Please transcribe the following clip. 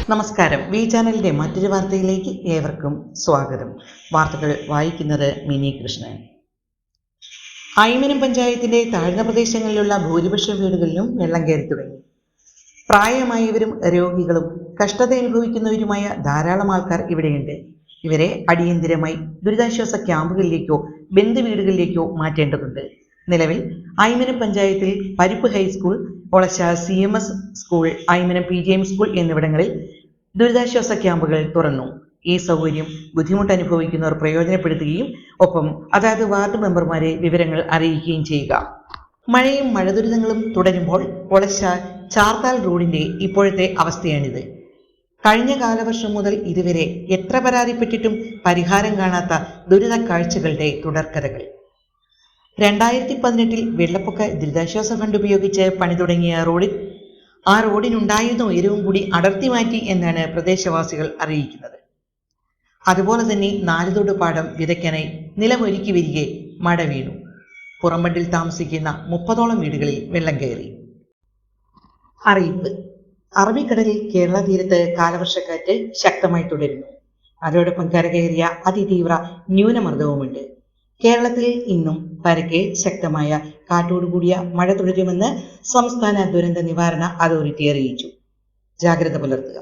നമസ്കാരം. വി ചാനലിന്റെ മറ്റൊരു വാർത്തയിലേക്ക് ഏവർക്കും സ്വാഗതം. വാർത്തകൾ വായിക്കുന്നത് മിനി കൃഷ്ണൻ. ഐമനം പഞ്ചായത്തിന്റെ താഴ്ന്ന പ്രദേശങ്ങളിലുള്ള ഭൂരിപക്ഷം വീടുകളിലും വെള്ളം കയറി തുടങ്ങി. പ്രായമായവരും രോഗികളും കഷ്ടത അനുഭവിക്കുന്നവരുമായ ധാരാളം ആൾക്കാർ ഇവിടെയുണ്ട്. ഇവരെ അടിയന്തിരമായി ദുരിതാശ്വാസ ക്യാമ്പുകളിലേക്കോ ബന്ധുവീടുകളിലേക്കോ മാറ്റേണ്ടതുണ്ട്. നിലവിൽ ഐമനം പഞ്ചായത്തിൽ പരിപ്പ് high school, Olassa CMS school, Aymanam PGM school എന്നിവിടങ്ങളിൽ ദുരിതാശ്വാസ ക്യാമ്പുകൾ തുറന്നു. ഈ സൗകര്യം ബുദ്ധിമുട്ടനുഭവിക്കുന്നവർ പ്രയോജനപ്പെടുത്തുകയും ഒപ്പം അതാത് വാർഡ് മെമ്പർമാരെ വിവരങ്ങൾ അറിയിക്കുകയും ചെയ്യുക. മഴയും മഴദുരിതങ്ങളും തുടരുമ്പോൾ ഒളശ ചാർത്താൽ റോഡിന്റെ ഇപ്പോഴത്തെ അവസ്ഥയാണിത്. കഴിഞ്ഞ കാലവർഷം മുതൽ ഇതുവരെ എത്ര പരാതിപ്പെട്ടിട്ടും പരിഹാരം കാണാത്ത ദുരിത കാഴ്ചകളുടെ തുടർക്കഥകൾ. 2018 വെള്ളപ്പൊക്ക ദുരിതാശ്വാസ ഫണ്ട് ഉപയോഗിച്ച് പണി തുടങ്ങിയ ആ റോഡിനുണ്ടായിരുന്ന ഉയരവും കൂടി അടർത്തി മാറ്റി എന്നാണ് പ്രദേശവാസികൾ അറിയിക്കുന്നത്. അതുപോലെ തന്നെ 4 തൊട് പാടം വിതയ്ക്കാനായി നിലമൊരുക്കി വരികെ മഴ വീണു. പുറംബണ്ടിൽ താമസിക്കുന്ന 30ഓളം വീടുകളിൽ വെള്ളം കയറി. അറിയിപ്പ്: അറബിക്കടലിൽ കേരള തീരത്ത് കാലവർഷക്കാറ്റ് ശക്തമായി തുടരുന്നു. അതോടൊപ്പം കരകയറിയ അതിതീവ്ര ന്യൂനമർദ്ദവുമുണ്ട്. കേരളത്തിൽ ഇന്നും പരക്കെ ശക്തമായ കാറ്റോടുകൂടിയ മഴ തുടരുമെന്ന് സംസ്ഥാന ദുരന്ത നിവാരണ അതോറിറ്റി അറിയിച്ചു. ജാഗ്രത പുലർത്തുക.